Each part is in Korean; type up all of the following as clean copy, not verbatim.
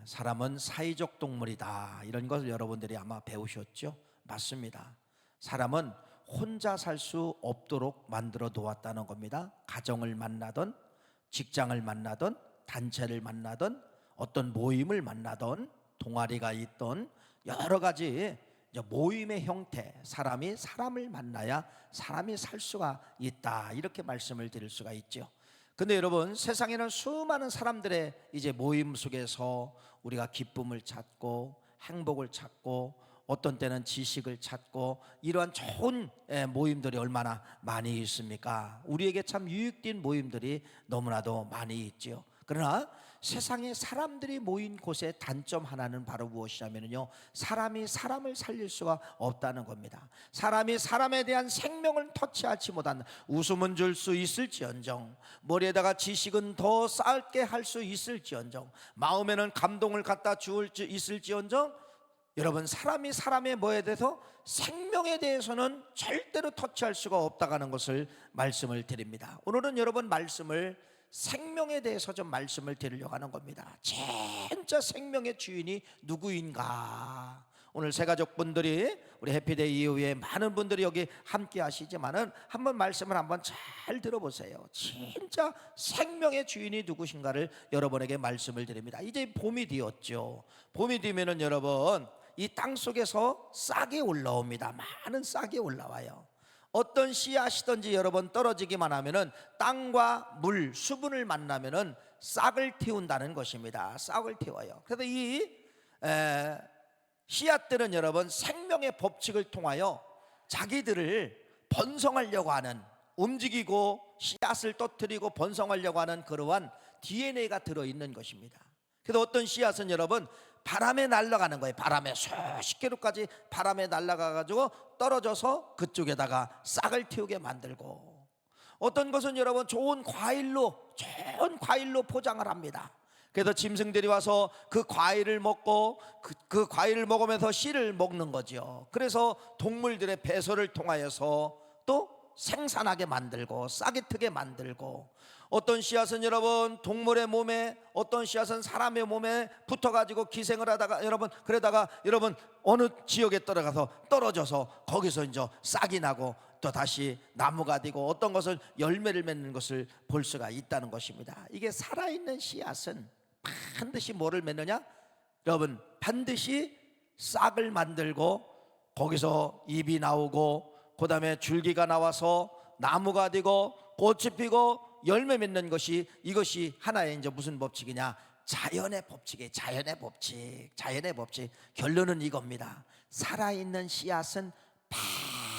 사람은 사회적 동물이다, 이런 것을 여러분들이 아마 배우셨죠? 맞습니다. 사람은 혼자 살 수 없도록 만들어 놓았다는 겁니다. 가정을 만나든 직장을 만나든 단체를 만나든 어떤 모임을 만나든 동아리가 있든 여러 가지 모임의 형태, 사람이 사람을 만나야 사람이 살 수가 있다, 이렇게 말씀을 드릴 수가 있죠. 근데 여러분, 세상에는 수많은 사람들의 이제 모임 속에서 우리가 기쁨을 찾고 행복을 찾고 어떤 때는 지식을 찾고 이러한 좋은 모임들이 얼마나 많이 있습니까? 우리에게 참 유익된 모임들이 너무나도 많이 있죠. 그러나 세상에 사람들이 모인 곳의 단점 하나는 바로 무엇이냐면요, 사람이 사람을 살릴 수가 없다는 겁니다. 사람이 사람에 대한 생명을 터치하지 못한, 웃음은 줄 수 있을지언정, 머리에다가 지식은 더 쌓게 할 수 있을지언정, 마음에는 감동을 갖다 주을 수 있을지언정, 여러분, 사람이 사람의 뭐에 대해서, 생명에 대해서는 절대로 터치할 수가 없다는 것을 말씀을 드립니다. 오늘은 여러분 말씀을 생명에 대해서 좀 말씀을 드리려고 하는 겁니다. 진짜 생명의 주인이 누구인가? 오늘 새가족분들이 우리 해피데이 이후에 많은 분들이 여기 함께 하시지만은 한번 말씀을 한번 잘 들어보세요. 진짜 생명의 주인이 누구신가를 여러분에게 말씀을 드립니다. 이제 봄이 되었죠. 봄이 되면은 여러분, 이 땅 속에서 싹이 올라옵니다. 많은 싹이 올라와요. 어떤 씨앗이든지 여러분 떨어지기만 하면은 땅과 물, 수분을 만나면은 싹을 틔운다는 것입니다. 싹을 틔워요. 그래서 이 씨앗들은 여러분 생명의 법칙을 통하여 자기들을 번성하려고 하는, 움직이고 씨앗을 터뜨리고 번성하려고 하는 그러한 DNA가 들어있는 것입니다. 그래서 어떤 씨앗은 여러분 바람에 날아가는 거예요. 바람에 수십 킬로까지 바람에 날아가가지고 떨어져서 그쪽에다가 싹을 틔우게 만들고, 어떤 것은 여러분 좋은 과일로 포장을 합니다. 그래서 짐승들이 와서 그 과일을 먹고 그 과일을 먹으면서 씨를 먹는 거죠. 그래서 동물들의 배설을 통하여서 또 생산하게 만들고 싹이 트게 만들고, 어떤 씨앗은 여러분 동물의 몸에, 어떤 씨앗은 사람의 몸에 붙어가지고 기생을 하다가 그러다가 어느 지역에 떨어져서 거기서 이제 싹이 나고 또 다시 나무가 되고, 어떤 것은 열매를 맺는 것을 볼 수가 있다는 것입니다. 이게 살아있는 씨앗은 반드시 뭐를 맺느냐? 여러분, 반드시 싹을 만들고 거기서 잎이 나오고 그 다음에 줄기가 나와서 나무가 되고 꽃이 피고 열매 맺는 것이, 이것이 하나의 이제 무슨 법칙이냐? 자연의 법칙이에요. 자연의 법칙. 결론은 이겁니다. 살아있는 씨앗은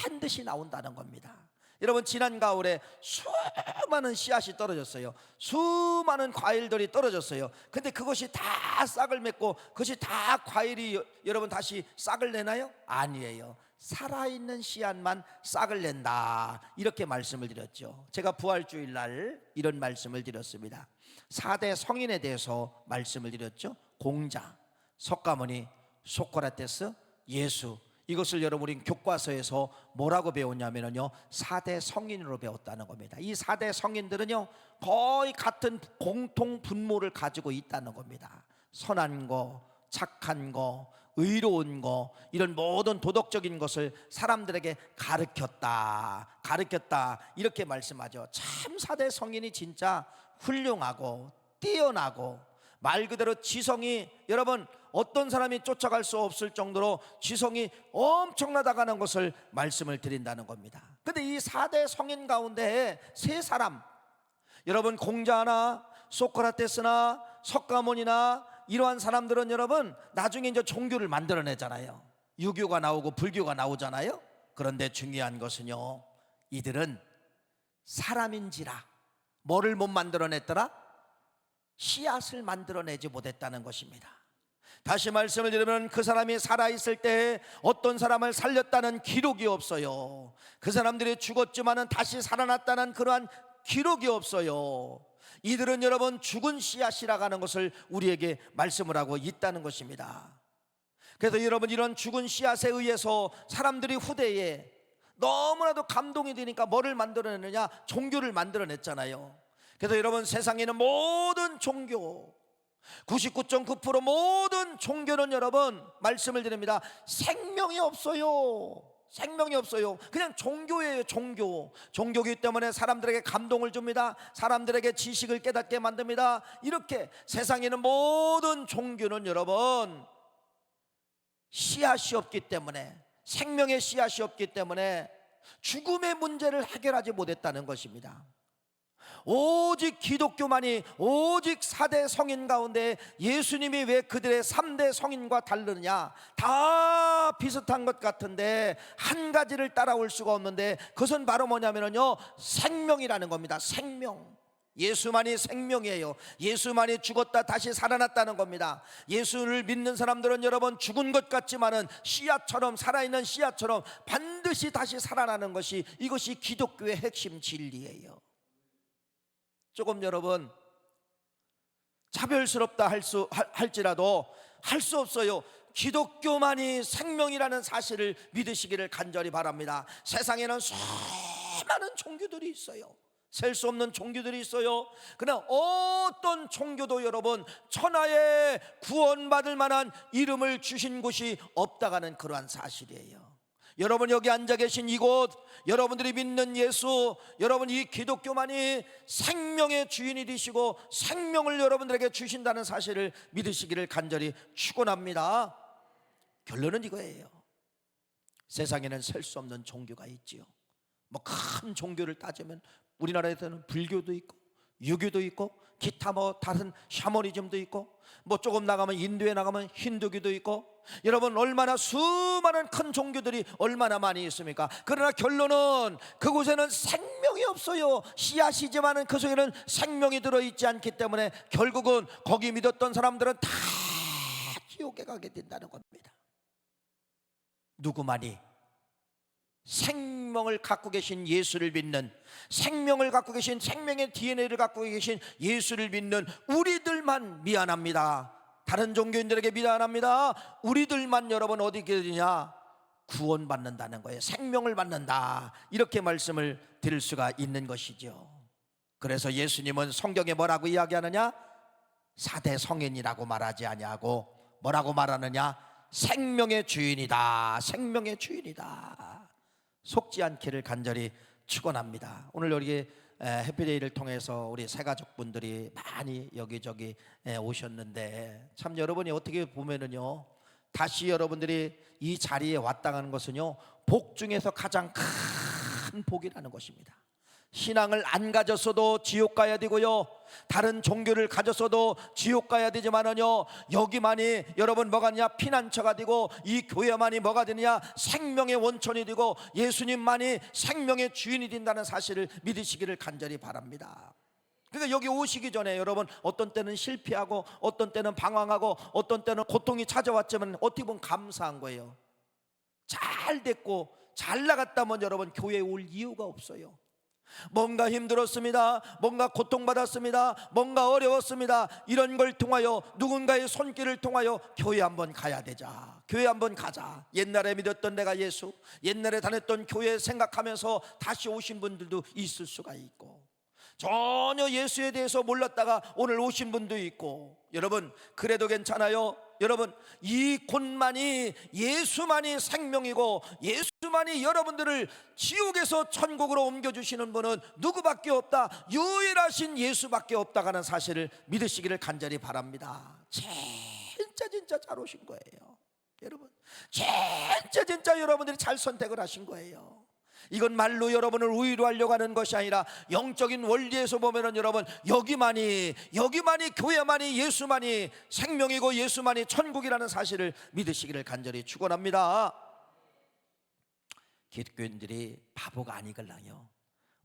반드시 나온다는 겁니다. 여러분, 지난 가을에 수많은 씨앗이 떨어졌어요. 수많은 과일들이 떨어졌어요. 근데 그것이 다 싹을 맺고 그것이 다 과일이 여러분 다시 싹을 내나요? 아니에요. 살아있는 씨앗만 싹을 낸다, 이렇게 말씀을 드렸죠. 제가 부활주일 날 이런 말씀을 드렸습니다. 4대 성인에 대해서 말씀을 드렸죠. 공자, 석가모니, 소크라테스, 예수. 이것을 여러분이 교과서에서 뭐라고 배웠냐면요, 4대 성인으로 배웠다는 겁니다. 이 4대 성인들은요 거의 같은 공통 분모를 가지고 있다는 겁니다. 선한 거, 착한 거, 의로운 거, 이런 모든 도덕적인 것을 사람들에게 가르쳤다, 이렇게 말씀하죠. 참 4대 성인이 진짜 훌륭하고 뛰어나고, 말 그대로 지성이, 여러분 어떤 사람이 쫓아갈 수 없을 정도로 지성이 엄청나다는 것을 말씀을 드린다는 겁니다. 근데 이 4대 성인 가운데 세 사람, 여러분 공자나 소크라테스나 석가모니나 이러한 사람들은 여러분 나중에 이제 종교를 만들어내잖아요. 유교가 나오고 불교가 나오잖아요. 그런데 중요한 것은요, 이들은 사람인지라 뭐를 못 만들어냈더라? 씨앗을 만들어내지 못했다는 것입니다. 다시 말씀을 드리면 그 사람이 살아있을 때 어떤 사람을 살렸다는 기록이 없어요. 그 사람들이 죽었지만은 다시 살아났다는 그러한 기록이 없어요. 이들은 여러분 죽은 씨앗이라고 하는 것을 우리에게 말씀을 하고 있다는 것입니다. 그래서 여러분 이런 죽은 씨앗에 의해서 사람들이 후대에 너무나도 감동이 되니까 뭐를 만들어내느냐? 종교를 만들어냈잖아요. 그래서 여러분 세상에 있는 모든 종교, 99.9% 모든 종교는 여러분 말씀을 드립니다. 생명이 없어요. 생명이 없어요. 그냥 종교예요. 종교이기 때문에 사람들에게 감동을 줍니다. 사람들에게 지식을 깨닫게 만듭니다. 이렇게 세상에 있는 모든 종교는 여러분 씨앗이 없기 때문에, 생명의 씨앗이 없기 때문에 죽음의 문제를 해결하지 못했다는 것입니다. 오직 기독교만이, 오직 4대 성인 가운데 예수님이 왜 그들의 3대 성인과 다르느냐? 다 비슷한 것 같은데 한 가지를 따라올 수가 없는데, 그것은 바로 뭐냐면요, 생명이라는 겁니다. 생명. 예수만이 생명이에요. 예수만이 죽었다 다시 살아났다는 겁니다. 예수를 믿는 사람들은 여러분 죽은 것 같지만은 씨앗처럼, 살아있는 씨앗처럼 반드시 다시 살아나는 것이, 이것이 기독교의 핵심 진리예요. 조금 여러분 차별스럽다 할지라도 할 수 없어요. 기독교만이 생명이라는 사실을 믿으시기를 간절히 바랍니다. 세상에는 수많은 종교들이 있어요. 셀 수 없는 종교들이 있어요. 그러나 어떤 종교도 여러분 천하에 구원받을 만한 이름을 주신 곳이 없다가는 그러한 사실이에요. 여러분 여기 앉아 계신 이곳, 여러분들이 믿는 예수, 여러분 이 기독교만이 생명의 주인이 되시고 생명을 여러분들에게 주신다는 사실을 믿으시기를 간절히 축원합니다. 결론은 이거예요. 세상에는 셀 수 없는 종교가 있지요. 뭐 큰 종교를 따지면 우리나라에서는 불교도 있고 유교도 있고 기타 뭐 다른 샤머니즘도 있고, 뭐 조금 나가면 인도에 나가면 힌두교도 있고, 여러분 얼마나 수많은 큰 종교들이 얼마나 많이 있습니까? 그러나 결론은 그곳에는 생명이 없어요. 씨앗이지만은 그 속에는 생명이 들어있지 않기 때문에 결국은 거기 믿었던 사람들은 다 지옥에 가게 된다는 겁니다. 누구만이 생명을 갖고 계신 예수를 믿는, 생명을 갖고 계신, 생명의 DNA를 갖고 계신 예수를 믿는 우리들만 미안합니다. 다른 종교인들에게 미안합니다. 우리들만 여러분 어디 계느냐? 구원받는다는 거예요. 생명을 받는다, 이렇게 말씀을 드릴 수가 있는 것이죠. 그래서 예수님은 성경에 뭐라고 이야기하느냐? 4대 성인이라고 말하지 아니하고 뭐라고 말하느냐? 생명의 주인이다, 생명의 주인이다. 속지 않기를 간절히 축원합니다. 오늘 여기 해피데이를 통해서 우리 새가족분들이 많이 여기저기 오셨는데, 참 여러분이 어떻게 보면은요, 다시 여러분들이 이 자리에 왔다는 것은요, 복 중에서 가장 큰 복이라는 것입니다. 신앙을 안 가졌어도 지옥 가야 되고요, 다른 종교를 가졌어도 지옥 가야 되지만은요, 여기만이 여러분 뭐가 되냐? 피난처가 되고, 이 교회만이 뭐가 되느냐? 생명의 원천이 되고, 예수님만이 생명의 주인이 된다는 사실을 믿으시기를 간절히 바랍니다. 그러니까 여기 오시기 전에 여러분 어떤 때는 실패하고 어떤 때는 방황하고 어떤 때는 고통이 찾아왔지만 어떻게 보면 감사한 거예요. 잘 됐고 잘 나갔다면 여러분 교회에 올 이유가 없어요. 뭔가 힘들었습니다, 뭔가 고통받았습니다, 뭔가 어려웠습니다, 이런 걸 통하여 누군가의 손길을 통하여 교회 한번 가야 되자, 교회 한번 가자. 옛날에 믿었던 내가 예수, 옛날에 다녔던 교회 생각하면서 다시 오신 분들도 있을 수가 있고, 전혀 예수에 대해서 몰랐다가 오늘 오신 분도 있고, 여러분 그래도 괜찮아요. 여러분 이 곳만이, 예수만이 생명이고 예수만이 여러분들을 지옥에서 천국으로 옮겨주시는 분은 누구밖에 없다, 유일하신 예수밖에 없다고 하는 사실을 믿으시기를 간절히 바랍니다. 진짜 잘 오신 거예요. 여러분 진짜 여러분들이 잘 선택을 하신 거예요. 이건 말로 여러분을 우위로하려고 하는 것이 아니라 영적인 원리에서 보면은 여러분 여기만이 교회만이 예수만이 생명이고 예수만이 천국이라는 사실을 믿으시기를 간절히 축원합니다. 기독교인들이 바보가 아니걸랑요.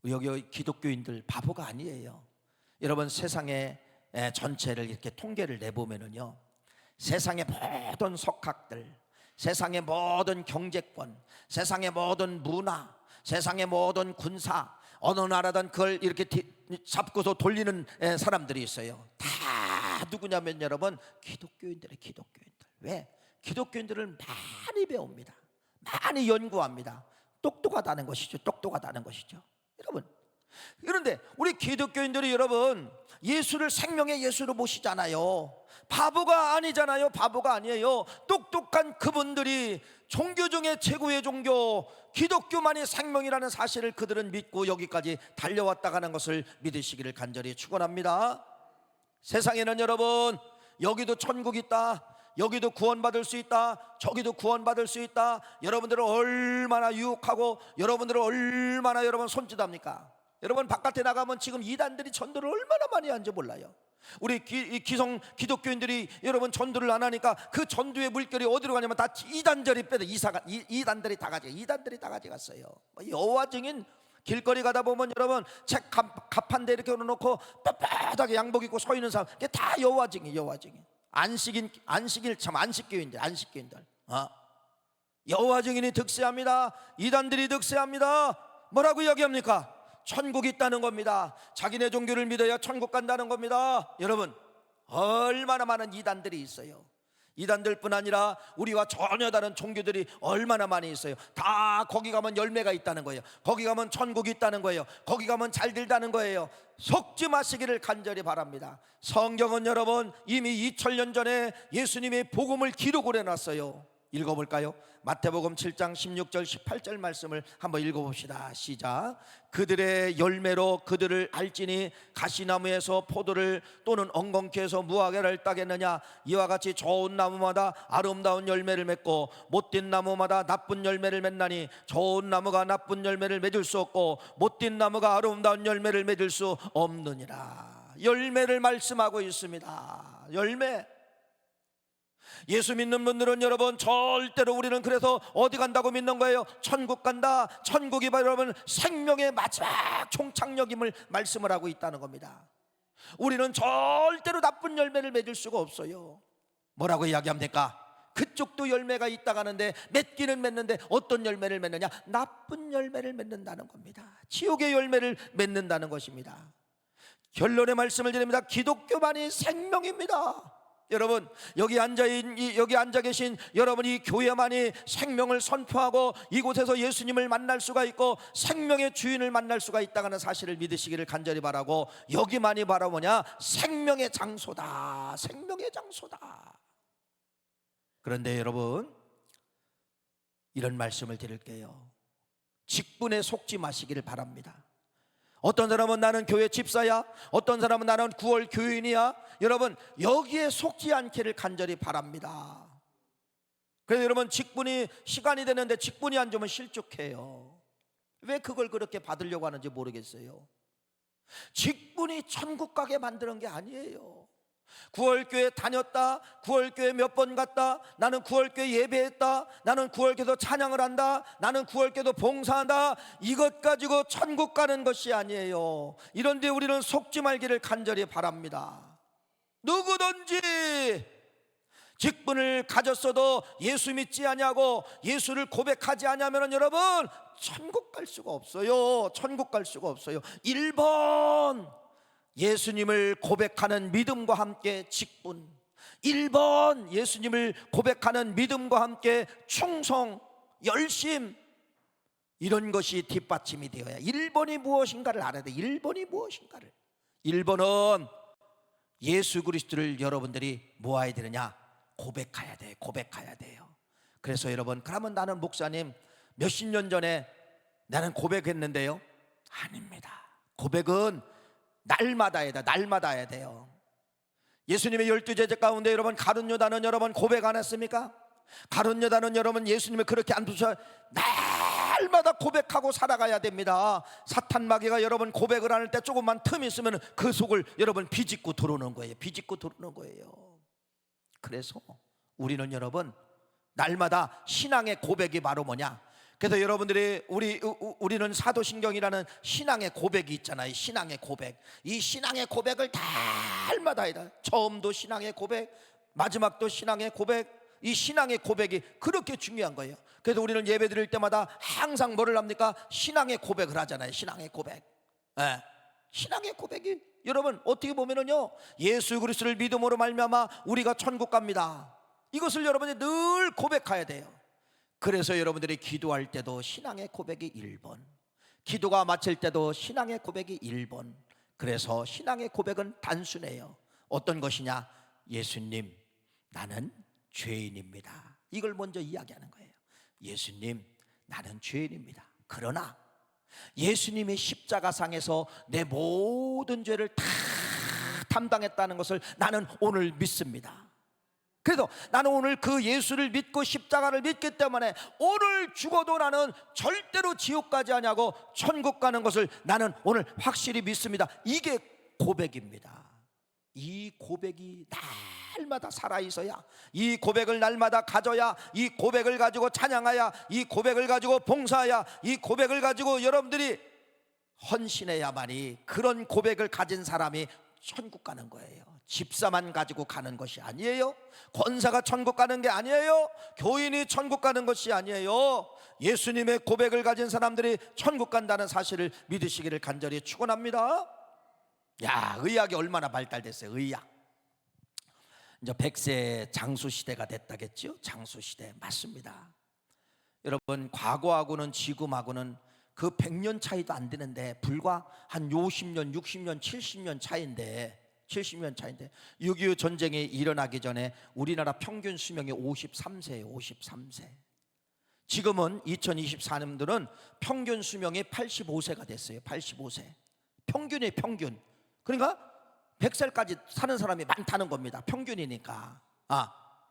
여기 기독교인들 바보가 아니에요. 여러분 세상의 전체를 이렇게 통계를 내보면은요, 세상의 모든 석학들, 세상의 모든 경제권, 세상의 모든 문화, 세상의 모든 군사, 어느 나라든 그걸 이렇게 잡고서 돌리는 사람들이 있어요. 다 누구냐면 여러분 기독교인들이에요. 기독교인들. 왜? 기독교인들을 많이 배웁니다. 많이 연구합니다. 똑똑하다는 것이죠. 여러분 그런데 우리 기독교인들이 여러분 예수를 생명의 예수로 모시잖아요. 바보가 아니잖아요. 바보가 아니에요. 똑똑한 그분들이 종교 중에 최고의 종교 기독교만이 생명이라는 사실을 그들은 믿고 여기까지 달려왔다가는 것을 믿으시기를 간절히 축원합니다. 세상에는 여러분 여기도 천국 있다, 여기도 구원받을 수 있다, 저기도 구원받을 수 있다. 여러분들은 얼마나 유혹하고 여러분들은 얼마나 여러분 손짓합니까? 여러분 바깥에 나가면 지금 이단들이 전도를 얼마나 많이 하는지 몰라요. 우리 기성 기독교인들이 여러분 전도를 안 하니까 그 전도의 물결이 어디로 가냐면 다 이단들이 빼다 이단들이 다 가져갔어요. 여호와 증인 길거리 가다 보면 여러분 책 갑판대 이렇게 놓고 빳빳하게 양복 입고 서 있는 사람, 그게 다 여호와 증인. 안식일 참 안식교인들. 여호와 증인이 득세합니다. 이단들이 득세합니다. 뭐라고 이야기합니까? 천국이 있다는 겁니다. 자기네 종교를 믿어야 천국 간다는 겁니다. 여러분 얼마나 많은 이단들이 있어요. 이단들뿐 아니라 우리와 전혀 다른 종교들이 얼마나 많이 있어요. 다 거기 가면 열매가 있다는 거예요. 거기 가면 천국이 있다는 거예요. 거기 가면 잘 된다는 거예요. 속지 마시기를 간절히 바랍니다. 성경은 여러분 이미 2000년 전에 예수님의 복음을 기록을 해놨어요. 읽어볼까요? 마태복음 7장 16절 18절 말씀을 한번 읽어봅시다. 시작. 그들의 열매로 그들을 알지니 가시나무에서 포도를 또는 엉겅퀴 에서 무화과를 따겠느냐. 이와 같이 좋은 나무마다 아름다운 열매를 맺고 못된 나무마다 나쁜 열매를 맺나니 좋은 나무가 나쁜 열매를 맺을 수 없고 못된 나무가 아름다운 열매를 맺을 수 없느니라. 열매를 말씀하고 있습니다. 열매. 예수 믿는 분들은 여러분 절대로 우리는 그래서 어디 간다고 믿는 거예요? 천국 간다. 천국이 바로 여러분 생명의 마지막 종착역임을 말씀을 하고 있다는 겁니다. 우리는 절대로 나쁜 열매를 맺을 수가 없어요. 뭐라고 이야기합니까? 그쪽도 열매가 있다고 하는데 맺기는 맺는데 어떤 열매를 맺느냐? 나쁜 열매를 맺는다는 겁니다. 지옥의 열매를 맺는다는 것입니다. 결론의 말씀을 드립니다. 기독교만이 생명입니다. 여러분 여기 앉아 계신 여러분이 교회만이 생명을 선포하고 이곳에서 예수님을 만날 수가 있고 생명의 주인을 만날 수가 있다는 사실을 믿으시기를 간절히 바라고, 여기만이 바로 뭐냐? 생명의 장소다. 생명의 장소다. 그런데 여러분 이런 말씀을 드릴게요. 직분에 속지 마시기를 바랍니다. 어떤 사람은 나는 교회 집사야, 어떤 사람은 나는 9월 교인이야. 여러분 여기에 속지 않기를 간절히 바랍니다. 그래서 여러분 직분이 시간이 되는데 직분이 안 주면 실족해요. 왜 그걸 그렇게 받으려고 하는지 모르겠어요. 직분이 천국 가게 만드는 게 아니에요. 9월교회 다녔다, 9월교회 몇 번 갔다, 나는 9월교회 예배했다, 나는 9월교회도 찬양을 한다, 나는 9월교회도 봉사한다, 이것 가지고 천국 가는 것이 아니에요. 이런데 우리는 속지 말기를 간절히 바랍니다. 누구든지 직분을 가졌어도 예수 믿지 아니하고 예수를 고백하지 아니하면 여러분 천국 갈 수가 없어요. 천국 갈 수가 없어요. 1번 예수님을 고백하는 믿음과 함께 직분, 1번 예수님을 고백하는 믿음과 함께 충성, 열심, 이런 것이 뒷받침이 되어야 1번이 무엇인가를 알아야 돼. 1번이 무엇인가를. 1번은 예수 그리스도를 여러분들이 모아야 되느냐? 고백해야 돼. 고백해야 돼요. 그래서 여러분 그러면 나는 목사님 몇십 년 전에 나는 고백했는데요. 아닙니다. 고백은 날마다 해야 돼. 날마다 해야 돼요. 예수님의 12제자 가운데 여러분 가룟 요단은 여러분 고백 안 했습니까? 가룟 요단은 여러분 예수님을 그렇게 안 두셔. 날마다 고백하고 살아가야 됩니다. 사탄 마귀가 여러분 고백을 안 할 때 조금만 틈이 있으면 그 속을 여러분 비집고 들어오는 거예요. 비집고 들어오는 거예요. 그래서 우리는 여러분 날마다 신앙의 고백이 바로 뭐냐? 그래서 여러분들이 우리는 사도신경이라는 신앙의 고백이 있잖아요. 신앙의 고백. 이 신앙의 고백을 날마다 해야 돼. 처음도 신앙의 고백, 마지막도 신앙의 고백. 이 신앙의 고백이 그렇게 중요한 거예요. 그래서 우리는 예배 드릴 때마다 항상 뭐를 합니까? 신앙의 고백을 하잖아요. 신앙의 고백. 네. 신앙의 고백이 여러분 어떻게 보면은요 예수 그리스도를 믿음으로 말미암아 우리가 천국 갑니다. 이것을 여러분이 늘 고백해야 돼요. 그래서 여러분들이 기도할 때도 신앙의 고백이 1번, 기도가 마칠 때도 신앙의 고백이 1번. 그래서 신앙의 고백은 단순해요. 어떤 것이냐? 예수님, 나는 죄인입니다. 이걸 먼저 이야기하는 거예요. 예수님, 나는 죄인입니다. 그러나 예수님의 십자가상에서 내 모든 죄를 다 담당했다는 것을 나는 오늘 믿습니다. 그래도 나는 오늘 그 예수를 믿고 십자가를 믿기 때문에 오늘 죽어도 나는 절대로 지옥 가지 아니하고 천국 가는 것을 나는 오늘 확실히 믿습니다. 이게 고백입니다. 이 고백이 날마다 살아있어야, 이 고백을 날마다 가져야, 이 고백을 가지고 찬양하야, 이 고백을 가지고 봉사하야, 이 고백을 가지고 여러분들이 헌신해야만이 그런 고백을 가진 사람이 천국 가는 거예요. 집사만 가지고 가는 것이 아니에요. 권사가 천국 가는 게 아니에요. 교인이 천국 가는 것이 아니에요. 예수님의 고백을 가진 사람들이 천국 간다는 사실을 믿으시기를 간절히 축원합니다. 야, 의학이 얼마나 발달됐어요. 의학. 이제 100세 장수 시대가 됐다겠죠. 장수 시대 맞습니다. 여러분, 과거하고는 지금하고는 그 100년 차이도 안 되는데 불과 한 50년, 60년, 70년 차이인데 6.25 전쟁이 일어나기 전에 우리나라 평균 수명이 53세예요. 53세. 지금은 2024년들은 평균 수명이 85세가 됐어요. 85세. 평균이에요, 평균. 그러니까 100살까지 사는 사람이 많다는 겁니다. 평균이니까.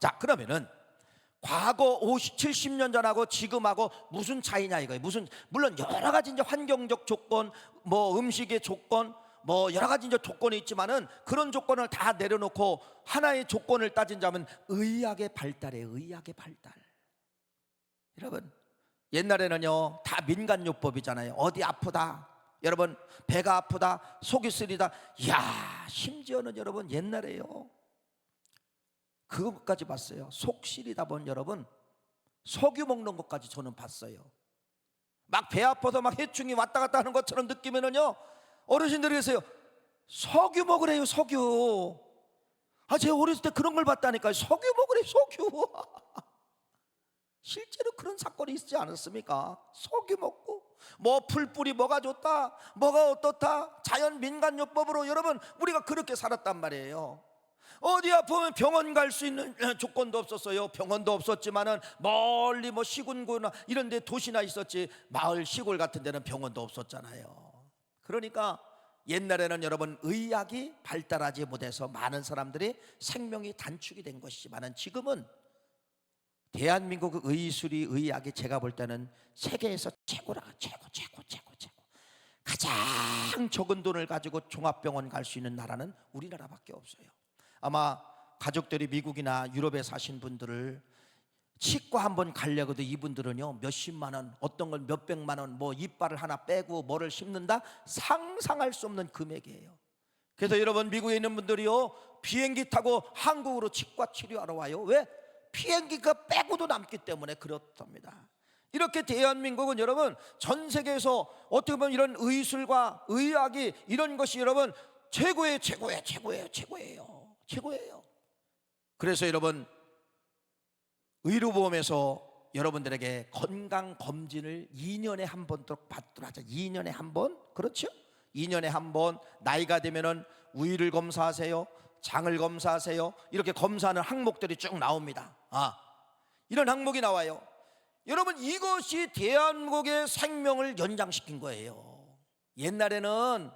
자, 그러면은 과거 70년 전하고 지금하고 무슨 차이냐 이거예요. 물론 여러 가지 이제 환경적 조건, 뭐 음식의 조건, 뭐 여러 가지 이제 조건이 있지만은 그런 조건을 다 내려놓고 하나의 조건을 따진다면 의학의 발달이에요. 의학의 발달. 여러분, 옛날에는요 다 민간요법이잖아요. 어디 아프다, 여러분 배가 아프다, 속이 쓰리다. 이야, 심지어는 여러분 옛날에요 그것까지 봤어요. 속 시리다 보면 여러분 석유 먹는 것까지 저는 봤어요. 막 배 아파서 막 해충이 왔다 갔다 하는 것처럼 느끼면은요 어르신들이 그러세요. 석유 먹으래요, 석유. 제가 어렸을 때 그런 걸 봤다니까요. 석유 먹으래요, 석유. 실제로 그런 사건이 있지 않았습니까? 석유 먹고 뭐 풀뿌리 뭐가 좋다, 뭐가 어떻다, 자연 민간요법으로 여러분 우리가 그렇게 살았단 말이에요. 어디 아프면 병원 갈 수 있는 조건도 없었어요. 병원도 없었지만은 멀리 뭐 시군구나 이런 데 도시나 있었지 마을 시골 같은 데는 병원도 없었잖아요. 그러니까 옛날에는 여러분 의학이 발달하지 못해서 많은 사람들이 생명이 단축이 된 것이지만은 지금은 대한민국 의술이, 의학이 제가 볼 때는 세계에서 최고라. 최고. 가장 적은 돈을 가지고 종합병원 갈 수 있는 나라는 우리나라밖에 없어요. 아마 가족들이 미국이나 유럽에 사신 분들을 치과 한번 가려고도 이분들은요 몇십만 원, 어떤 건 몇백만 원, 뭐 이빨을 하나 빼고 뭐를 심는다, 상상할 수 없는 금액이에요. 그래서 여러분 미국에 있는 분들이요 비행기 타고 한국으로 치과 치료하러 와요. 왜? 비행기가 빼고도 남기 때문에 그렇답니다. 이렇게 대한민국은 여러분 전 세계에서 어떻게 보면 이런 의술과 의학이 이런 것이 여러분 최고예요. 그래서 여러분 의료보험에서 여러분들에게 건강검진을 2년에 한 번 받도록 하자. 2년에 한 번, 그렇죠? 2년에 한 번 나이가 되면은 우위를 검사하세요, 장을 검사하세요. 이렇게 검사하는 항목들이 쭉 나옵니다. 이런 항목이 나와요. 여러분 이것이 대한민국의 생명을 연장시킨 거예요. 옛날에는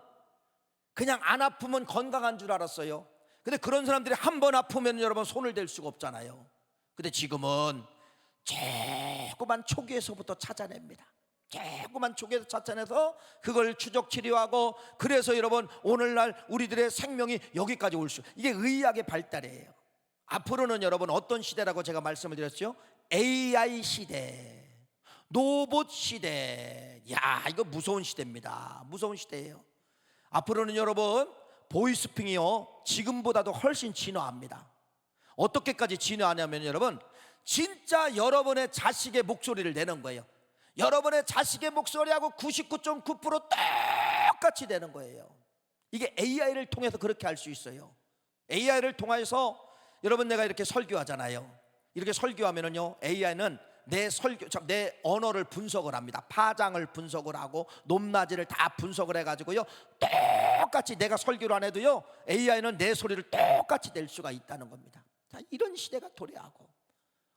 그냥 안 아프면 건강한 줄 알았어요. 근데 그런 사람들이 한 번 아프면 여러분 손을 댈 수가 없잖아요. 근데 지금은 조그만 초기에서부터 찾아냅니다. 조그만 초기에서 찾아내서 그걸 추적 치료하고, 그래서 여러분 오늘날 우리들의 생명이 여기까지 올 수, 이게 의학의 발달이에요. 앞으로는 여러분 어떤 시대라고 제가 말씀을 드렸죠? AI 시대, 로봇 시대. 야, 이거 무서운 시대입니다. 무서운 시대예요. 앞으로는 여러분 보이스핑이요 지금보다도 훨씬 진화합니다. 어떻게까지 진화하냐면 여러분 진짜 여러분의 자식의 목소리를 내는 거예요. 여러분의 자식의 목소리하고 99.9% 똑같이 되는 거예요. 이게 AI를 통해서 그렇게 할 수 있어요. AI를 통해서 여러분 내가 이렇게 설교하잖아요. 이렇게 설교하면은요 AI는 내 언어를 분석을 합니다. 파장을 분석을 하고 높낮이를 다 분석을 해가지고요, 똑같이 내가 설교를 안 해도요, AI는 내 소리를 똑같이 낼 수가 있다는 겁니다. 자, 이런 시대가 도래하고,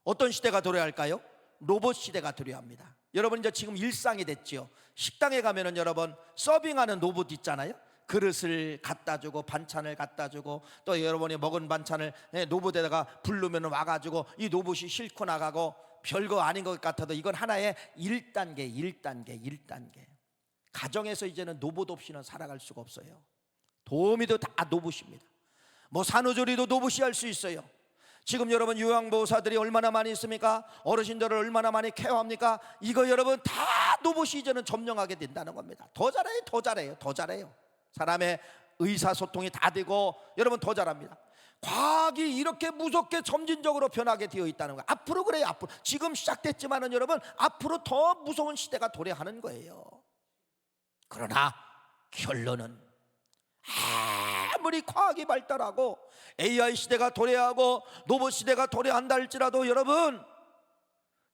어떤 시대가 도래할까요? 로봇 시대가 도래합니다. 여러분, 이제 지금 일상이 됐지요. 식당에 가면은 여러분, 서빙하는 로봇 있잖아요. 그릇을 갖다 주고 반찬을 갖다 주고, 또 여러분이 먹은 반찬을 로봇에다가 부르면 와가지고 이 로봇이 싣고 나가고, 별거 아닌 것 같아도 이건 하나의 1단계. 가정에서 이제는 로봇 없이는 살아갈 수가 없어요. 도우미도 다 로봇입니다. 뭐 산후조리도 로봇이 할 수 있어요. 지금 여러분, 요양보호사들이 얼마나 많이 있습니까? 어르신들을 얼마나 많이 케어합니까? 이거 여러분 다 로봇이 이제는 점령하게 된다는 겁니다. 더 잘해요. 사람의 의사소통이 다 되고, 여러분 더 잘합니다. 과학이 이렇게 무섭게 점진적으로 변하게 되어 있다는 거예요. 앞으로 그래요. 앞으로 지금 시작됐지만은 여러분, 앞으로 더 무서운 시대가 도래하는 거예요. 그러나 결론은, 아무리 과학이 발달하고 AI 시대가 도래하고 로봇 시대가 도래한다 할지라도 여러분,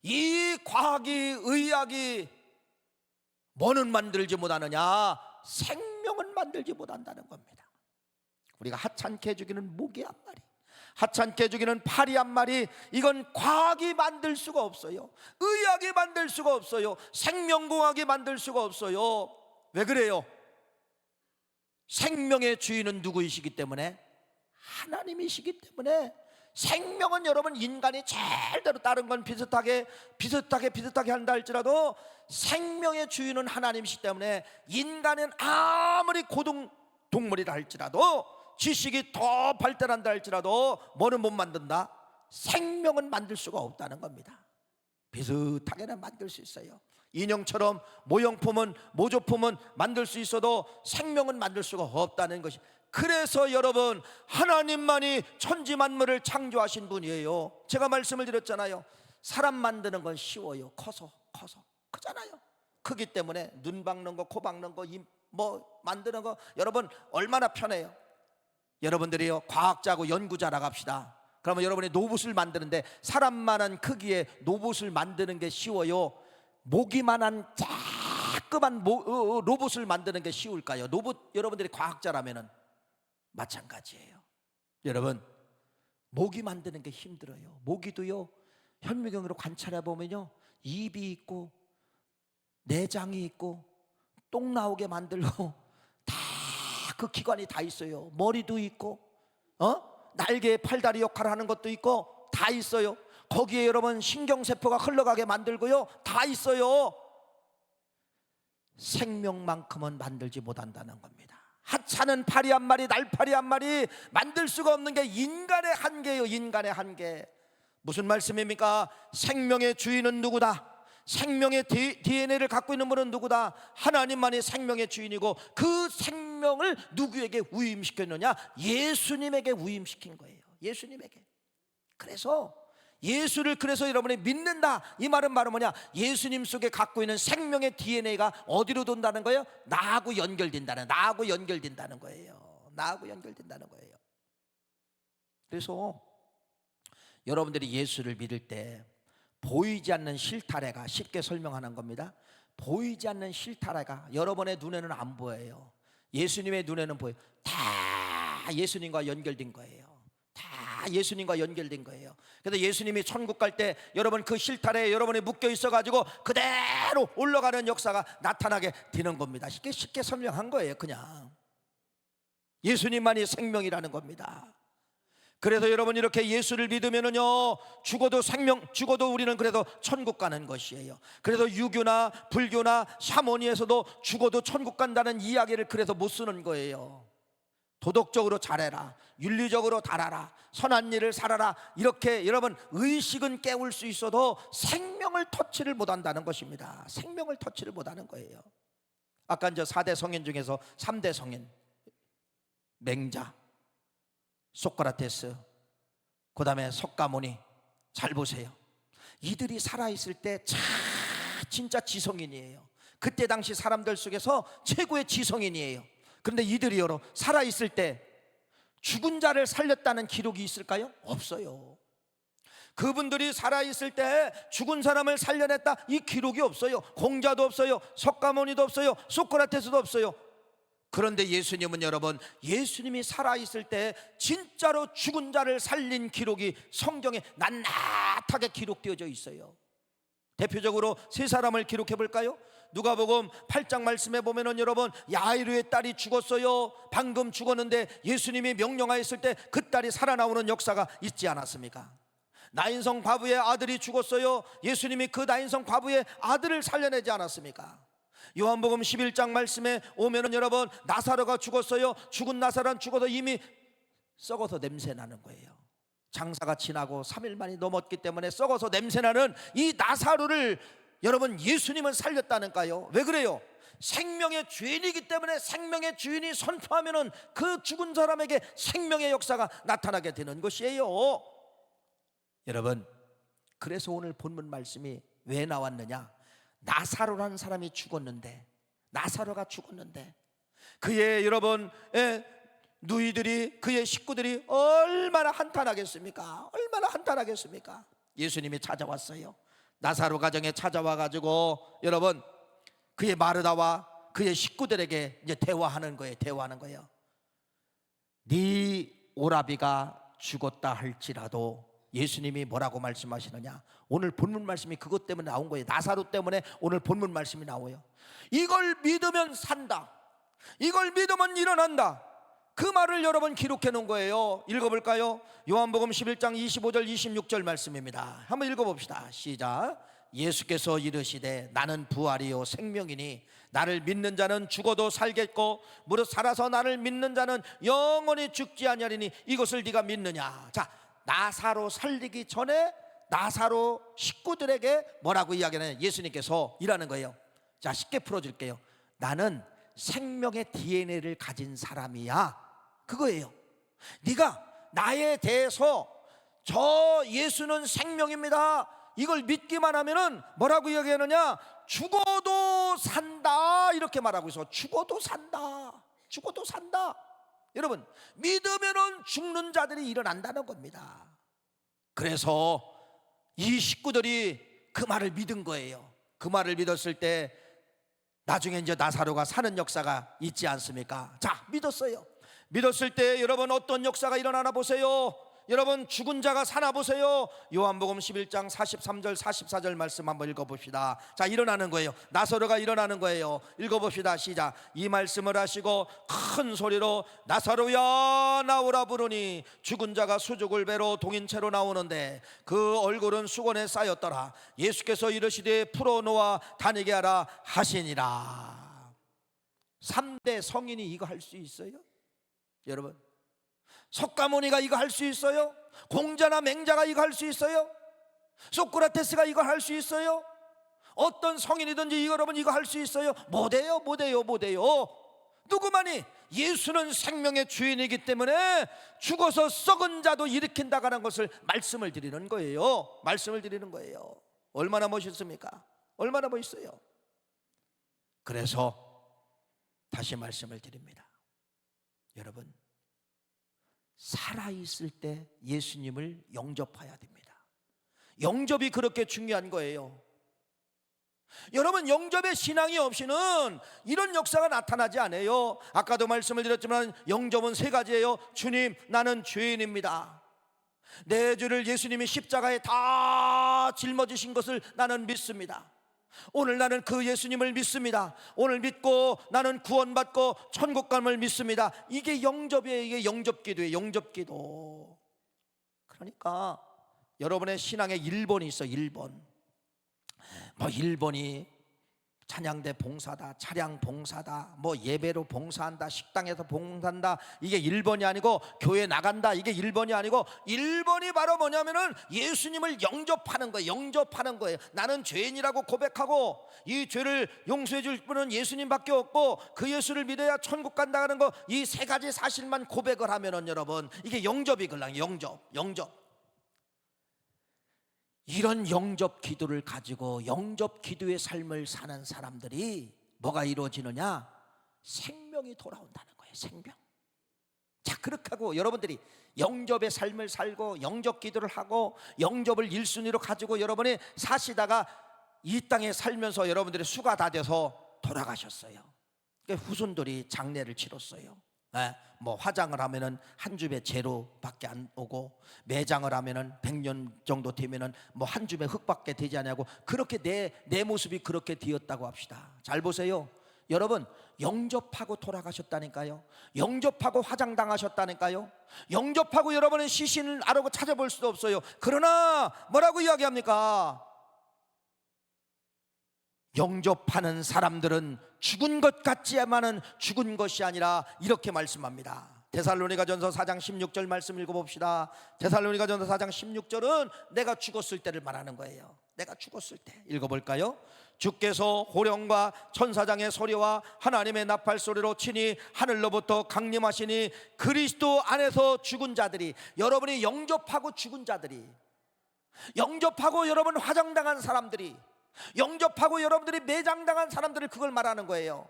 이 과학이, 의학이 뭐는 만들지 못하느냐? 생명은 만들지 못한다는 겁니다. 우리가 하찮게 죽이는 모기 한 마리, 하찮게 죽이는 파리 한 마리, 이건 과학이 만들 수가 없어요. 의학이 만들 수가 없어요. 생명공학이 만들 수가 없어요. 왜 그래요? 생명의 주인은 누구이시기 때문에? 하나님이시기 때문에. 생명은 여러분, 인간이 제대로 다른 건 비슷하게 한다 할지라도 생명의 주인은 하나님이시기 때문에, 인간은 아무리 고등 동물이라 할지라도, 지식이 더 발달한다 할지라도 뭐는 못 만든다? 생명은 만들 수가 없다는 겁니다. 비슷하게는 만들 수 있어요. 인형처럼 모형품은, 모조품은 만들 수 있어도 생명은 만들 수가 없다는 것이. 그래서 여러분, 하나님만이 천지 만물을 창조하신 분이에요. 제가 말씀을 드렸잖아요. 사람 만드는 건 쉬워요. 커서 크잖아요. 크기 때문에 눈 박는 거, 코 박는 거, 뭐 만드는 거 여러분 얼마나 편해요. 여러분들이요, 과학자고 연구자라 갑시다. 그러면 여러분이 로봇을 만드는데, 사람만한 크기의 로봇을 만드는 게 쉬워요? 모기만한 자그만 로봇을 만드는 게 쉬울까요? 로봇, 여러분들이 과학자라면은 마찬가지예요. 여러분, 모기 만드는 게 힘들어요. 모기도요, 현미경으로 관찰해 보면요, 입이 있고 내장이 있고 똥 나오게 만들고 다 그 기관이 다 있어요. 머리도 있고 날개에 팔다리 역할을 하는 것도 있고 다 있어요. 거기에 여러분 신경세포가 흘러가게 만들고요, 다 있어요. 생명만큼은 만들지 못한다는 겁니다. 하찮은 파리 한 마리, 날파리 한 마리 만들 수가 없는 게 인간의 한계예요. 인간의 한계. 무슨 말씀입니까? 생명의 주인은 누구다? 생명의 DNA를 갖고 있는 분은 누구다? 하나님만이 생명의 주인이고, 그 생명을 누구에게 위임시켰느냐? 예수님에게 위임시킨 거예요. 예수님에게. 그래서 예수를, 그래서 여러분이 믿는다, 이 말은 바로 뭐냐? 예수님 속에 갖고 있는 생명의 DNA가 어디로 돈다는 거예요? 나하고 연결된다는 거예요. 나하고 연결된다는 거예요. 그래서 여러분들이 예수를 믿을 때 보이지 않는 실타래가, 쉽게 설명하는 겁니다. 보이지 않는 실타래가 여러분의 눈에는 안 보여요. 예수님의 눈에는 보여요. 다 예수님과 연결된 거예요. 다 예수님과 연결된 거예요. 그래서 예수님이 천국 갈 때 여러분 그 실타래에 여러분이 묶여 있어가지고 그대로 올라가는 역사가 나타나게 되는 겁니다. 쉽게 설명한 거예요. 그냥 예수님만이 생명이라는 겁니다. 그래서 여러분, 이렇게 예수를 믿으면은요, 죽어도 우리는 그래도 천국 가는 것이에요. 그래서 유교나 불교나 샤머니에서도 죽어도 천국 간다는 이야기를 그래서 못 쓰는 거예요. 도덕적으로 잘해라, 윤리적으로 달아라, 선한 일을 살아라, 이렇게 여러분 의식은 깨울 수 있어도 생명을 터치를 못한다는 것입니다. 생명을 터치를 못하는 거예요. 아까 이제 4대 성인 중에서 3대 성인, 맹자, 소크라테스, 그 다음에 석가모니, 잘 보세요. 이들이 살아있을 때 진짜 지성인이에요. 그때 당시 사람들 속에서 최고의 지성인이에요. 그런데 이들이 여러 살아있을 때 죽은 자를 살렸다는 기록이 있을까요? 없어요. 그분들이 살아있을 때 죽은 사람을 살려냈다, 이 기록이 없어요. 공자도 없어요. 석가모니도 없어요. 소크라테스도 없어요. 그런데 예수님은 여러분, 예수님이 살아있을 때 진짜로 죽은 자를 살린 기록이 성경에 낱낱하게 기록되어져 있어요. 대표적으로 세 사람을 기록해 볼까요? 누가복음 8장 말씀에 보면은 여러분, 야이로의 딸이 죽었어요. 방금 죽었는데 예수님이 명령하였을 때 그 딸이 살아나오는 역사가 있지 않았습니까? 나인성 과부의 아들이 죽었어요. 예수님이 그 나인성 과부의 아들을 살려내지 않았습니까? 요한복음 11장 말씀에 오면은 여러분, 나사로가 죽었어요. 죽은 나사로는 죽어서 이미 썩어서 냄새나는 거예요. 장사가 지나고 3일만이 넘었기 때문에 썩어서 냄새나는 이 나사로를 여러분, 예수님은 살렸다는가요? 왜 그래요? 생명의 주인이기 때문에 생명의 주인이 선포하면은 그 죽은 사람에게 생명의 역사가 나타나게 되는 것이에요. 여러분, 그래서 오늘 본문 말씀이 왜 나왔느냐? 나사로라는 사람이 죽었는데, 나사로가 죽었는데 그의 여러분 누이들이, 그의 식구들이 얼마나 한탄하겠습니까? 얼마나 한탄하겠습니까? 예수님이 찾아왔어요. 나사로 가정에 찾아와 가지고 여러분, 그의 마르다와 그의 식구들에게 이제 대화하는 거예요. 네 오라비가 죽었다 할지라도, 예수님이 뭐라고 말씀하시느냐? 오늘 본문 말씀이 그것 때문에 나온 거예요. 나사로 때문에 오늘 본문 말씀이 나와요. 이걸 믿으면 산다, 이걸 믿으면 일어난다, 그 말을 여러분 기록해 놓은 거예요. 읽어볼까요? 요한복음 11장 25절 26절 말씀입니다. 한번 읽어봅시다. 시작. 예수께서 이르시되 나는 부활이요 생명이니 나를 믿는 자는 죽어도 살겠고 무릇 살아서 나를 믿는 자는 영원히 죽지 아니하리니 이것을 네가 믿느냐? 자, 나사로 살리기 전에 나사로 식구들에게 뭐라고 이야기하냐? 예수님께서 이라는 거예요. 자, 쉽게 풀어줄게요. 나는 생명의 DNA를 가진 사람이야, 그거예요. 네가 나에 대해서 저 예수는 생명입니다, 이걸 믿기만 하면은 뭐라고 이야기하느냐? 죽어도 산다, 이렇게 말하고 있어. 죽어도 산다, 죽어도 산다. 여러분, 믿으면은 죽는 자들이 일어난다는 겁니다. 그래서 이 식구들이 그 말을 믿은 거예요. 그 말을 믿었을 때 나중에 이제 나사로가 사는 역사가 있지 않습니까? 자, 믿었어요. 믿었을 때 여러분 어떤 역사가 일어나나 보세요. 여러분, 죽은 자가 사나 보세요. 요한복음 11장 43절 44절 말씀 한번 읽어봅시다. 자, 일어나는 거예요. 나사로가 일어나는 거예요. 읽어봅시다. 시작. 이 말씀을 하시고 큰 소리로 나사로야 나오라 부르니 죽은 자가 수족을 배로 동인채로 나오는데 그 얼굴은 수건에 쌓였더라. 예수께서 이르시되 풀어놓아 다니게 하라 하시니라. 3대 성인이 이거 할 수 있어요? 여러분, 석가모니가 이거 할 수 있어요? 공자나 맹자가 이거 할 수 있어요? 소크라테스가 이거 할 수 있어요? 어떤 성인이든지 여러분 이거 할 수 있어요? 못해요. 누구만이? 예수는 생명의 주인이기 때문에 죽어서 썩은 자도 일으킨다는 것을 말씀을 드리는 거예요. 얼마나 멋있습니까? 얼마나 멋있어요. 그래서 다시 말씀을 드립니다. 여러분, 살아있을 때 예수님을 영접해야 됩니다. 영접이 그렇게 중요한 거예요. 여러분, 영접의 신앙이 없이는 이런 역사가 나타나지 않아요. 아까도 말씀을 드렸지만 영접은 세 가지예요. 주님, 나는 죄인입니다. 내 죄를 예수님이 십자가에 다 짊어지신 것을 나는 믿습니다. 오늘 나는 그 예수님을 믿습니다. 오늘 믿고 나는 구원받고 천국 감을 믿습니다. 이게 영접이에요. 이게 영접기도예요. 영접기도. 그러니까 여러분의 신앙에 1번이 있어. 1번. 1번이 찬양대 봉사다, 차량 봉사다, 예배로 봉사한다, 식당에서 봉사한다, 이게 1번이 아니고 교회 나간다, 이게 1번이 아니고 1번이 바로 뭐냐면은 예수님을 영접하는 거예요. 나는 죄인이라고 고백하고 이 죄를 용서해 줄 분은 예수님밖에 없고 그 예수를 믿어야 천국 간다는 거, 이 세 가지 사실만 고백을 하면은 여러분 이게 영접이걸랑. 영접. 이런 영접 기도를 가지고 영접 기도의 삶을 사는 사람들이 뭐가 이루어지느냐? 생명이 돌아온다는 거예요. 생명. 자, 그렇게 하고 여러분들이 영접의 삶을 살고 영접 기도를 하고 영접을 1순위로 가지고 여러분이 사시다가 이 땅에 살면서 여러분들의 수가 다 돼서 돌아가셨어요. 그러니까 후손들이 장례를 치렀어요. 뭐 화장을 하면은 한 줌의 재로밖에 안 오고, 매장을 하면은 100년 정도 되면은 뭐 한 줌의 흙밖에 되지 않냐고, 그렇게 내 모습이 그렇게 되었다고 합시다. 잘 보세요. 여러분, 영접하고 돌아가셨다니까요. 영접하고 화장당하셨다니까요. 영접하고 여러분은 시신을 아르고 찾아볼 수도 없어요. 그러나 뭐라고 이야기합니까? 영접하는 사람들은 죽은 것 같지만은 죽은 것이 아니라 이렇게 말씀합니다. 데살로니가전서 4장 16절 말씀 읽어봅시다. 데살로니가전서 4장 16절은 내가 죽었을 때를 말하는 거예요. 내가 죽었을 때. 읽어볼까요? 주께서 호령과 천사장의 소리와 하나님의 나팔 소리로 친히 하늘로부터 강림하시니 그리스도 안에서 죽은 자들이, 여러분이 영접하고 죽은 자들이, 영접하고 여러분 화장당한 사람들이, 영접하고 여러분들이 매장당한 사람들을 그걸 말하는 거예요.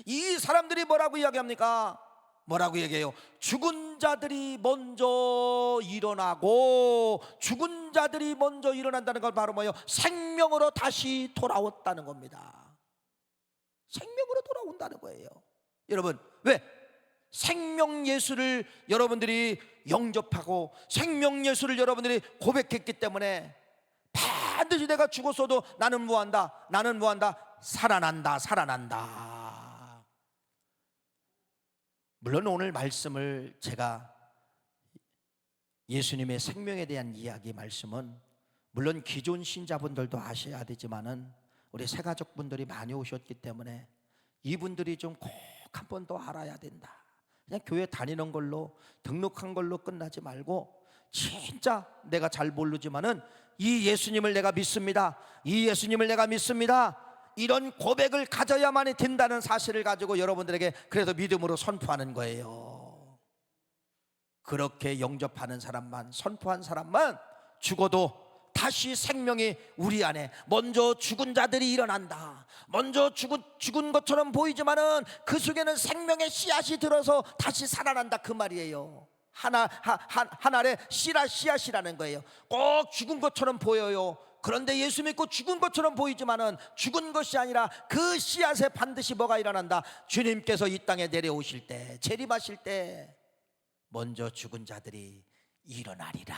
이 사람들이 뭐라고 이야기합니까? 뭐라고 얘기해요? 죽은 자들이 먼저 일어나고, 죽은 자들이 먼저 일어난다는 건 바로 뭐예요? 생명으로 다시 돌아왔다는 겁니다. 생명으로 돌아온다는 거예요. 여러분, 왜? 생명 예수를 여러분들이 영접하고 생명 예수를 여러분들이 고백했기 때문에 반드시 내가 죽었어도 나는 뭐한다? 나는 뭐한다? 살아난다, 살아난다. 물론 오늘 말씀을 제가 예수님의 생명에 대한 이야기 말씀은 물론 기존 신자분들도 아셔야 되지만은 우리 새가족분들이 많이 오셨기 때문에 이분들이 좀 꼭 한 번 더 알아야 된다. 그냥 교회 다니는 걸로, 등록한 걸로 끝나지 말고 진짜 내가 잘 모르지만은 이 예수님을 내가 믿습니다, 이 예수님을 내가 믿습니다, 이런 고백을 가져야만이 된다는 사실을 가지고 여러분들에게 그래서 믿음으로 선포하는 거예요. 그렇게 영접하는 사람만, 선포한 사람만 죽어도 다시 생명이 우리 안에, 먼저 죽은 자들이 일어난다. 먼저 죽은 것처럼 보이지만은 그 속에는 생명의 씨앗이 들어서 다시 살아난다, 그 말이에요. 하나의 씨앗이라는 거예요. 꼭 죽은 것처럼 보여요. 그런데 예수 믿고 죽은 것처럼 보이지만은 죽은 것이 아니라 그 씨앗에 반드시 뭐가 일어난다? 주님께서 이 땅에 내려오실 때, 재림하실 때 먼저 죽은 자들이 일어나리라.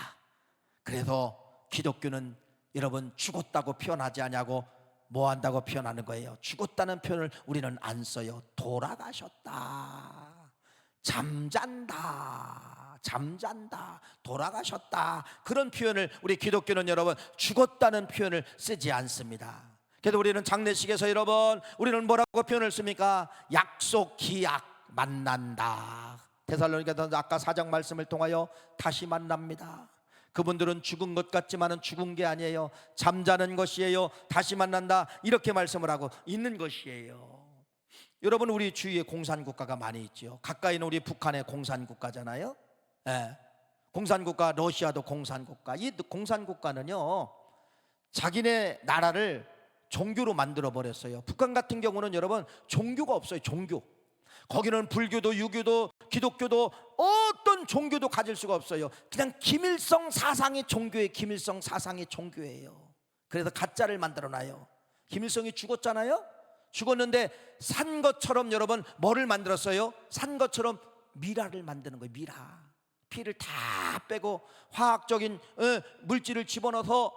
그래서 기독교는 여러분 죽었다고 표현하지 않냐고 뭐 한다고 표현하는 거예요? 죽었다는 표현을 우리는 안 써요. 돌아가셨다, 잠잔다, 잠잔다, 돌아가셨다, 그런 표현을 우리 기독교는 여러분 죽었다는 표현을 쓰지 않습니다. 그래서 우리는 장례식에서 여러분 우리는 뭐라고 표현을 씁니까? 약속, 기약, 만난다. 데살로니가서 아까 4장 말씀을 통하여 다시 만납니다. 그분들은 죽은 것 같지만은 죽은 게 아니에요. 잠자는 것이에요. 다시 만난다, 이렇게 말씀을 하고 있는 것이에요. 여러분, 우리 주위에 공산국가가 많이 있죠. 가까이는 우리 북한의 공산국가잖아요. 공산국가, 러시아도 공산국가. 이 공산국가는요 자기네 나라를 종교로 만들어 버렸어요. 북한 같은 경우는 여러분 종교가 없어요. 종교. 거기는 불교도 유교도 기독교도 어떤 종교도 가질 수가 없어요. 그냥 김일성 사상의 종교예요. 김일성 사상의 종교예요. 그래서 가짜를 만들어놔요. 김일성이 죽었잖아요. 죽었는데 산 것처럼 여러분 뭐를 만들었어요? 산 것처럼 미라를 만드는 거예요. 미라. 피를 다 빼고 화학적인 물질을 집어넣어서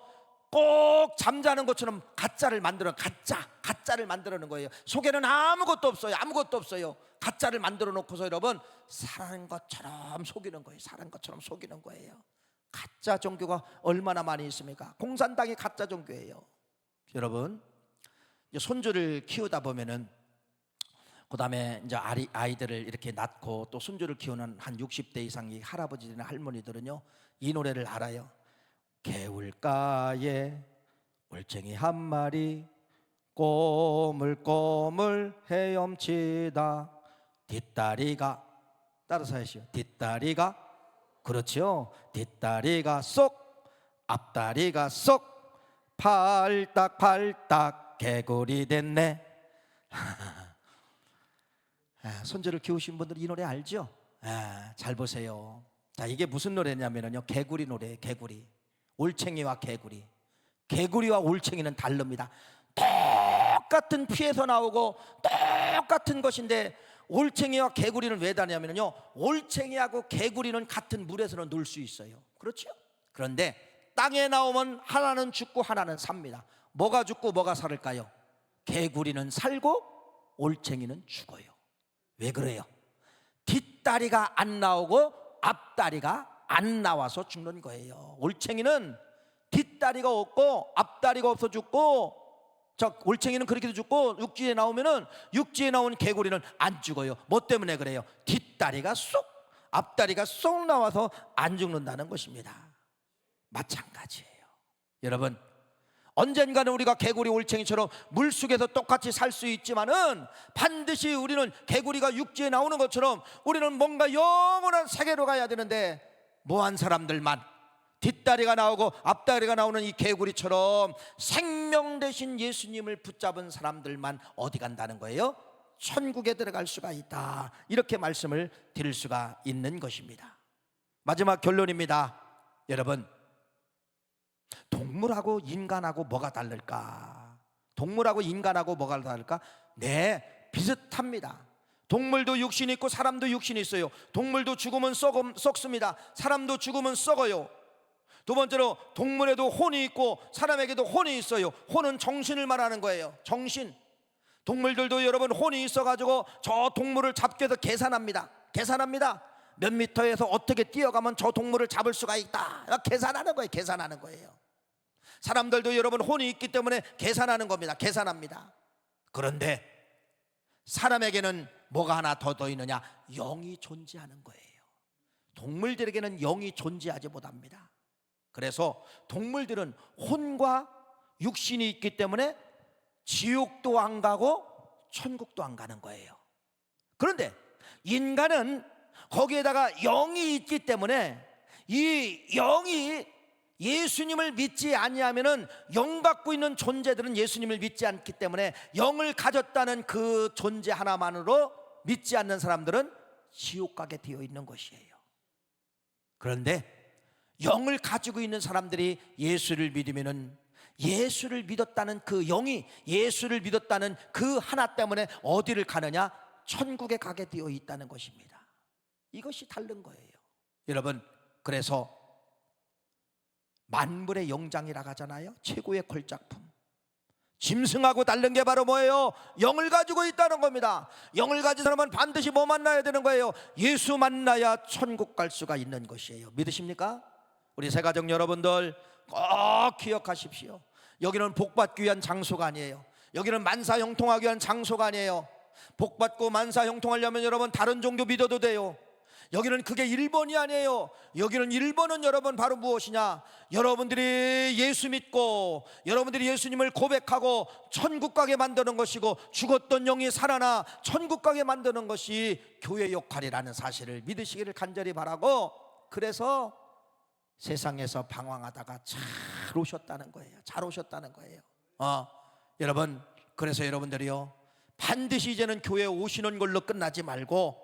꼭 잠자는 것처럼 가짜를 만들어놓은 거예요. 속에는 아무것도 없어요. 아무것도 없어요. 가짜를 만들어 놓고서 여러분 사는 것처럼 속이는 거예요. 사는 것처럼 속이는 거예요. 가짜 종교가 얼마나 많이 있습니까? 공산당이 가짜 종교예요. 여러분, 손주를 키우다 보면은 그 다음에 이제 아이들을 이렇게 낳고 또 손주를 키우는 한 60대 이상의 할아버지들이나 할머니들은요 이 노래를 알아요. 개울가에 올챙이 한 마리 꼬물꼬물 헤엄치다 뒷다리가, 따라서 하시오. 뒷다리가, 그렇죠, 뒷다리가 쏙 앞다리가 쏙 팔딱팔딱 개구리 됐네. 손주를 키우신 분들은 이 노래 알죠? 잘 보세요. 자, 이게 무슨 노래냐면요, 개구리 노래예요. 개구리. 올챙이와 개구리. 개구리와 올챙이는 다릅니다. 똑같은 피에서 나오고 똑같은 것인데, 올챙이와 개구리는 왜 다르냐면요, 올챙이하고 개구리는 같은 물에서는 놀 수 있어요. 그렇죠? 그런데 땅에 나오면 하나는 죽고 하나는 삽니다. 뭐가 죽고 뭐가 살을까요? 개구리는 살고 올챙이는 죽어요. 왜 그래요? 뒷다리가 안 나오고 앞다리가 안 나와서 죽는 거예요. 올챙이는 뒷다리가 없고 앞다리가 없어 죽고, 저 올챙이는 그렇게도 죽고, 육지에 나오면은, 육지에 나온 개구리는 안 죽어요. 뭐 때문에 그래요? 뒷다리가 쏙, 앞다리가 쏙 나와서 안 죽는다는 것입니다. 마찬가지예요. 여러분, 언젠가는 우리가 개구리 올챙이처럼 물속에서 똑같이 살 수 있지만은, 반드시 우리는 개구리가 육지에 나오는 것처럼 우리는 뭔가 영원한 세계로 가야 되는데, 뭐한 사람들만, 뒷다리가 나오고 앞다리가 나오는 이 개구리처럼 생명 대신 예수님을 붙잡은 사람들만 어디 간다는 거예요? 천국에 들어갈 수가 있다. 이렇게 말씀을 드릴 수가 있는 것입니다. 마지막 결론입니다. 여러분, 동물하고 인간하고 뭐가 다를까? 동물하고 인간하고 뭐가 다를까? 네, 비슷합니다. 동물도 육신이 있고 사람도 육신이 있어요. 동물도 죽으면 썩습니다. 사람도 죽으면 썩어요. 두 번째로, 동물에도 혼이 있고 사람에게도 혼이 있어요. 혼은 정신을 말하는 거예요. 정신. 동물들도 여러분 혼이 있어가지고 저 동물을 잡기 위해서 계산합니다. 몇 미터에서 어떻게 뛰어가면 저 동물을 잡을 수가 있다. 계산하는 거예요. 계산하는 거예요. 사람들도 여러분 혼이 있기 때문에 계산하는 겁니다. 계산합니다. 그런데 사람에게는 뭐가 하나 더 있느냐? 영이 존재하는 거예요. 동물들에게는 영이 존재하지 못합니다. 그래서 동물들은 혼과 육신이 있기 때문에 지옥도 안 가고 천국도 안 가는 거예요. 그런데 인간은 거기에다가 영이 있기 때문에, 이 영이 예수님을 믿지 아니하면은, 영 갖고 있는 존재들은 예수님을 믿지 않기 때문에 영을 가졌다는 그 존재 하나만으로 믿지 않는 사람들은 지옥 가게 되어 있는 것이에요. 그런데 영을 가지고 있는 사람들이 예수를 믿으면은, 예수를 믿었다는 그 영이, 예수를 믿었다는 그 하나 때문에 어디를 가느냐? 천국에 가게 되어 있다는 것입니다. 이것이 다른 거예요. 여러분, 그래서 만물의 영장이라고 하잖아요. 최고의 걸작품. 짐승하고 다른 게 바로 뭐예요? 영을 가지고 있다는 겁니다. 영을 가진 사람은 반드시 뭐 만나야 되는 거예요? 예수 만나야 천국 갈 수가 있는 것이에요. 믿으십니까? 우리 새가족 여러분들 꼭 기억하십시오. 여기는 복받기 위한 장소가 아니에요. 여기는 만사 형통하기 위한 장소가 아니에요. 복받고 만사 형통하려면 여러분 다른 종교 믿어도 돼요. 여기는 그게 1번이 아니에요. 여기는 1번은 여러분 바로 무엇이냐? 여러분들이 예수 믿고 여러분들이 예수님을 고백하고 천국 가게 만드는 것이고, 죽었던 영이 살아나 천국 가게 만드는 것이 교회 역할이라는 사실을 믿으시기를 간절히 바라고, 그래서 세상에서 방황하다가 잘 오셨다는 거예요. 잘 오셨다는 거예요. 여러분, 그래서 여러분들이요, 반드시 이제는 교회에 오시는 걸로 끝나지 말고,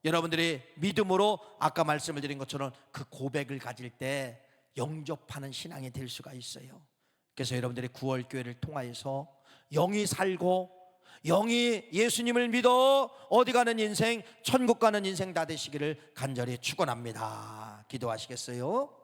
여러분들이 믿음으로 아까 말씀을 드린 것처럼 그 고백을 가질 때 영접하는 신앙이 될 수가 있어요. 그래서 여러분들이 9월 교회를 통하여서 영이 살고, 영이 예수님을 믿어 어디 가는 인생, 천국 가는 인생 다 되시기를 간절히 축원합니다. 기도하시겠어요?